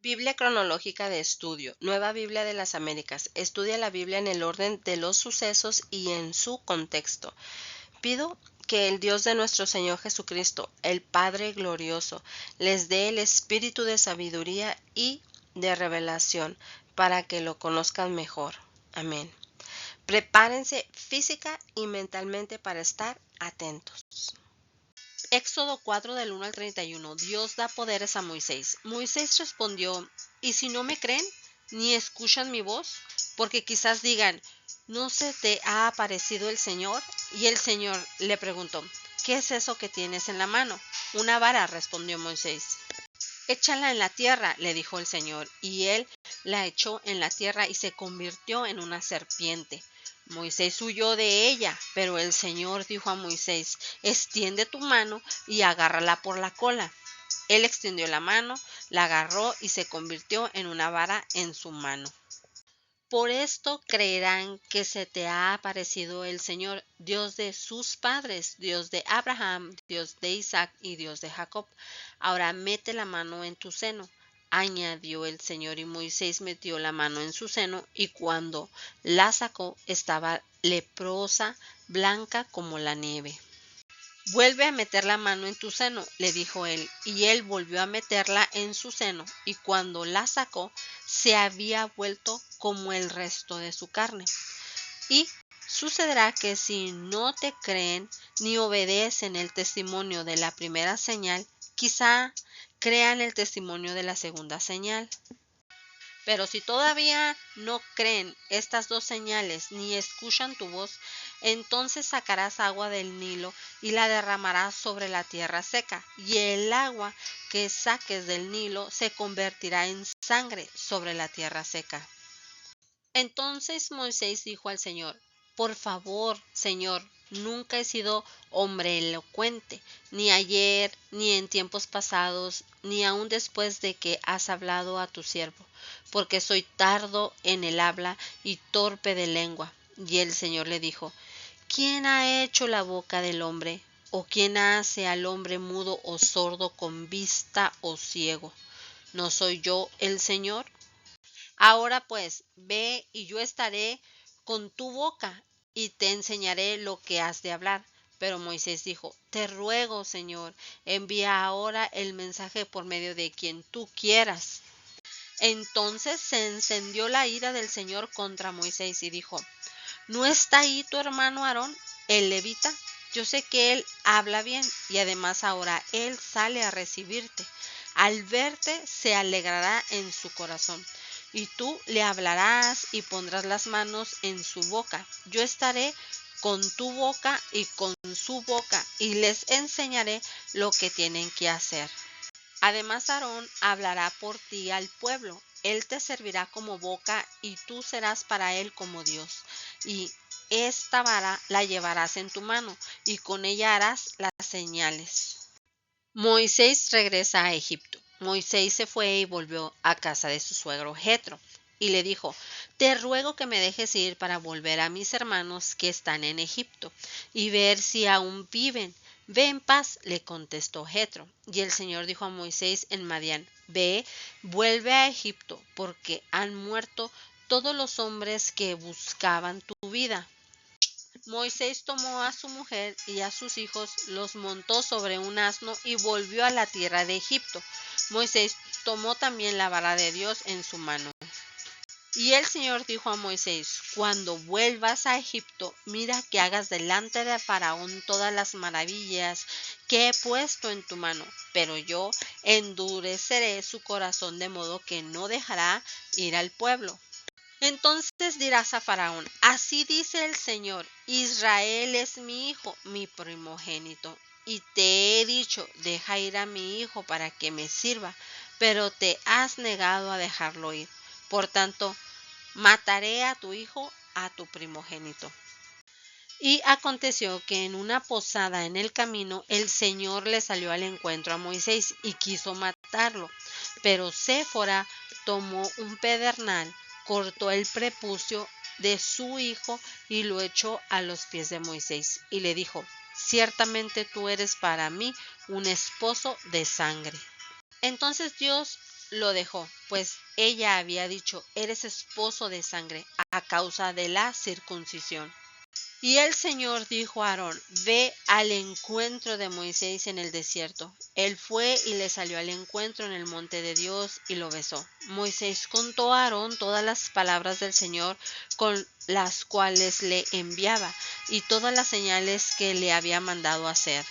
Biblia cronológica de estudio, Nueva Biblia de las Américas. Estudia la Biblia en el orden de los sucesos y en su contexto. Pido que el Dios de nuestro Señor Jesucristo, el Padre glorioso, les dé el espíritu de sabiduría y de revelación para que lo conozcan mejor. Amén. Prepárense física y mentalmente para estar atentos. Éxodo 4 del 1 al 31. Dios da poderes a Moisés. Moisés respondió, ¿y si no me creen ni escuchan mi voz? Porque quizás digan, ¿no se te ha aparecido el Señor? Y el Señor le preguntó, ¿qué es eso que tienes en la mano? Una vara, respondió Moisés. Échala en la tierra, le dijo el Señor, y él la echó en la tierra y se convirtió en una serpiente. Moisés huyó de ella, pero el Señor dijo a Moisés, extiende tu mano y agárrala por la cola. Él extendió la mano, la agarró y se convirtió en una vara en su mano. Por esto creerán que se te ha aparecido el Señor, Dios de sus padres, Dios de Abraham, Dios de Isaac y Dios de Jacob. Ahora mete la mano en tu seno, añadió el Señor, y Moisés metió la mano en su seno, y cuando la sacó estaba leprosa, blanca como la nieve. Vuelve a meter la mano en tu seno, le dijo él, y él volvió a meterla en su seno, y cuando la sacó, se había vuelto como el resto de su carne. Y sucederá que si no te creen ni obedecen el testimonio de la primera señal, quizá crean el testimonio de la segunda señal. Pero si todavía no creen estas dos señales ni escuchan tu voz, entonces sacarás agua del Nilo y la derramarás sobre la tierra seca, y el agua que saques del Nilo se convertirá en sangre sobre la tierra seca. Entonces Moisés dijo al Señor, por favor, Señor, nunca he sido hombre elocuente, ni ayer, ni en tiempos pasados, ni aun después de que has hablado a tu siervo, porque soy tardo en el habla y torpe de lengua. Y el Señor le dijo, ¿quién ha hecho la boca del hombre? ¿O quién hace al hombre mudo o sordo con vista o ciego? ¿No soy yo el Señor? Ahora pues, ve y yo estaré con tu boca y te enseñaré lo que has de hablar. Pero Moisés dijo, te ruego, Señor, envía ahora el mensaje por medio de quien tú quieras. Entonces se encendió la ira del Señor contra Moisés y dijo, ¿no está ahí tu hermano Aarón, el levita? Yo sé que él habla bien y además ahora él sale a recibirte. Al verte se alegrará en su corazón. Y tú le hablarás y pondrás las manos en su boca. Yo estaré con tu boca y con su boca y les enseñaré lo que tienen que hacer. Además, Aarón hablará por ti al pueblo. Él te servirá como boca y tú serás para él como Dios. Y esta vara la llevarás en tu mano y con ella harás las señales. Moisés regresa a Egipto. Moisés se fue y volvió a casa de su suegro Jetro y le dijo, te ruego que me dejes ir para volver a mis hermanos que están en Egipto y ver si aún viven. Ve en paz, le contestó Jetro. Y el Señor dijo a Moisés en Madián, ve, vuelve a Egipto, porque han muerto todos los hombres que buscaban tu vida. Moisés tomó a su mujer y a sus hijos, los montó sobre un asno y volvió a la tierra de Egipto. Moisés tomó también la vara de Dios en su mano. Y el Señor dijo a Moisés, cuando vuelvas a Egipto, mira que hagas delante de Faraón todas las maravillas que he puesto en tu mano, pero yo endureceré su corazón de modo que no dejará ir al pueblo. Entonces dirás a Faraón, así dice el Señor, Israel es mi hijo, mi primogénito, y te he dicho, deja ir a mi hijo para que me sirva, pero te has negado a dejarlo ir. Por tanto, mataré a tu hijo, a tu primogénito. Y aconteció que en una posada en el camino el Señor le salió al encuentro a Moisés y quiso matarlo. Pero Séfora tomó un pedernal, cortó el prepucio de su hijo y lo echó a los pies de Moisés y le dijo, ciertamente tú eres para mí un esposo de sangre. Entonces Dios lo dejó, pues ella había dicho: eres esposo de sangre a causa de la circuncisión. Y el Señor dijo a Aarón: ve al encuentro de Moisés en el desierto. Él fue y le salió al encuentro en el monte de Dios y lo besó. Moisés contó a Aarón todas las palabras del Señor con las cuales le enviaba y todas las señales que le había mandado hacer.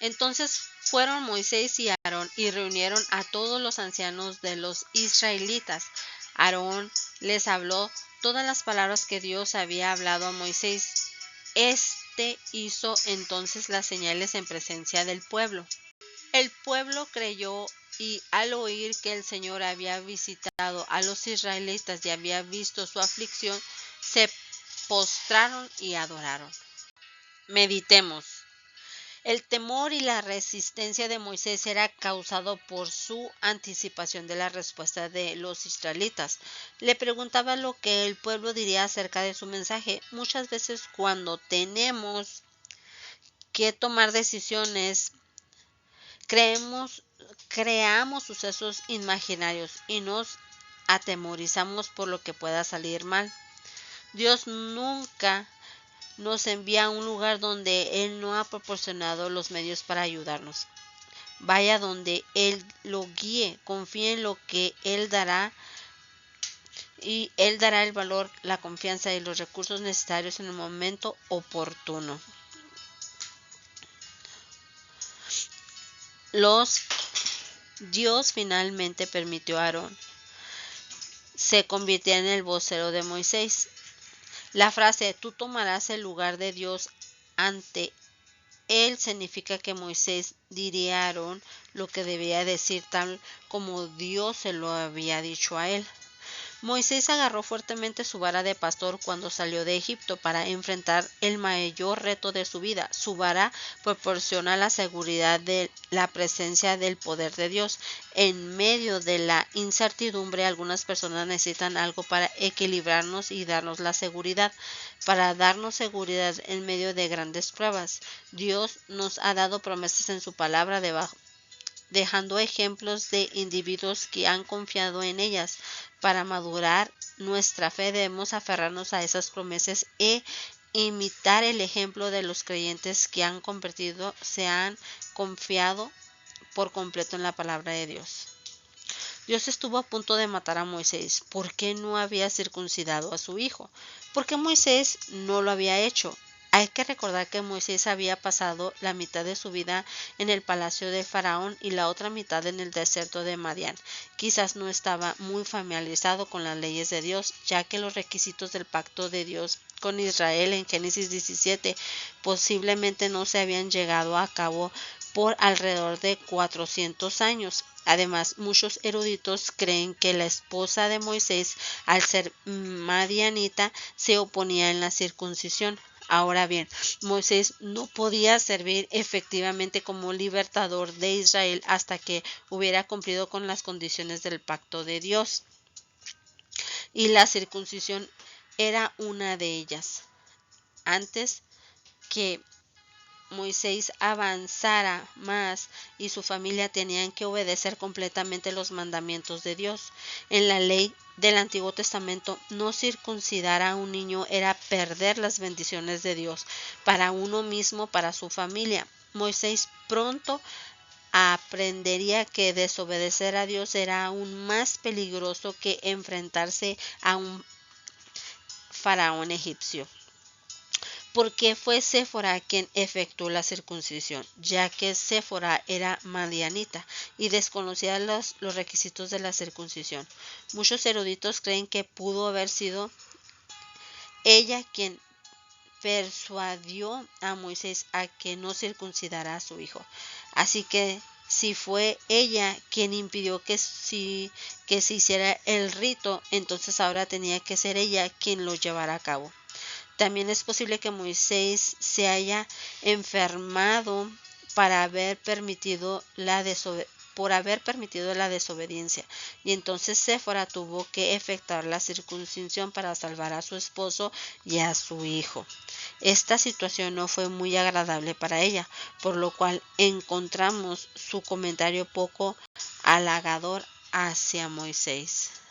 Entonces fueron Moisés y Aarón y reunieron a todos los ancianos de los israelitas. Aarón les habló todas las palabras que Dios había hablado a Moisés. Este hizo entonces las señales en presencia del pueblo. El pueblo creyó y al oír que el Señor había visitado a los israelitas y había visto su aflicción, se postraron y adoraron. Meditemos. El temor y la resistencia de Moisés era causado por su anticipación de la respuesta de los israelitas. Le preguntaba lo que el pueblo diría acerca de su mensaje. Muchas veces cuando tenemos que tomar decisiones, creamos sucesos imaginarios y nos atemorizamos por lo que pueda salir mal. Dios nunca nos envía a un lugar donde Él no ha proporcionado los medios para ayudarnos. Vaya donde Él lo guíe, confíe en lo que Él dará y Él dará el valor, la confianza y los recursos necesarios en el momento oportuno. Dios finalmente permitió a Aarón se convirtiera en el vocero de Moisés. La frase "tú tomarás el lugar de Dios ante él" significa que Moisés diría a Aarón lo que debía decir tal como Dios se lo había dicho a él. Moisés agarró fuertemente su vara de pastor cuando salió de Egipto para enfrentar el mayor reto de su vida. Su vara proporciona la seguridad de la presencia del poder de Dios. En medio de la incertidumbre, algunas personas necesitan algo para equilibrarnos y darnos la seguridad, para darnos seguridad en medio de grandes pruebas. Dios nos ha dado promesas en su palabra dejando ejemplos de individuos que han confiado en ellas. Para madurar nuestra fe debemos aferrarnos a esas promesas e imitar el ejemplo de los creyentes que se han confiado por completo en la palabra de Dios. Dios estuvo a punto de matar a Moisés. ¿Por qué no había circuncidado a su hijo? Porque Moisés no lo había hecho. Hay que recordar que Moisés había pasado la mitad de su vida en el palacio de Faraón y la otra mitad en el desierto de Madián. Quizás no estaba muy familiarizado con las leyes de Dios, ya que los requisitos del pacto de Dios con Israel en Génesis 17 posiblemente no se habían llegado a cabo por alrededor de 400 años. Además, muchos eruditos creen que la esposa de Moisés, al ser madianita, se oponía en la circuncisión. Ahora bien, Moisés no podía servir efectivamente como libertador de Israel hasta que hubiera cumplido con las condiciones del pacto de Dios. Y la circuncisión era una de ellas. Antes que Moisés avanzara más y su familia tenían que obedecer completamente los mandamientos de Dios. En la ley del Antiguo Testamento, no circuncidar a un niño era perder las bendiciones de Dios para uno mismo, para su familia. Moisés pronto aprendería que desobedecer a Dios era aún más peligroso que enfrentarse a un faraón egipcio. Porque fue Séfora quien efectuó la circuncisión, ya que Séfora era madianita y desconocía los requisitos de la circuncisión. Muchos eruditos creen que pudo haber sido ella quien persuadió a Moisés a que no circuncidara a su hijo. Así que si fue ella quien impidió que se hiciera el rito, entonces ahora tenía que ser ella quien lo llevara a cabo. También es posible que Moisés se haya enfermado por haber permitido la desobediencia, y entonces Séfora tuvo que efectuar la circuncisión para salvar a su esposo y a su hijo. Esta situación no fue muy agradable para ella, por lo cual encontramos su comentario poco halagador hacia Moisés.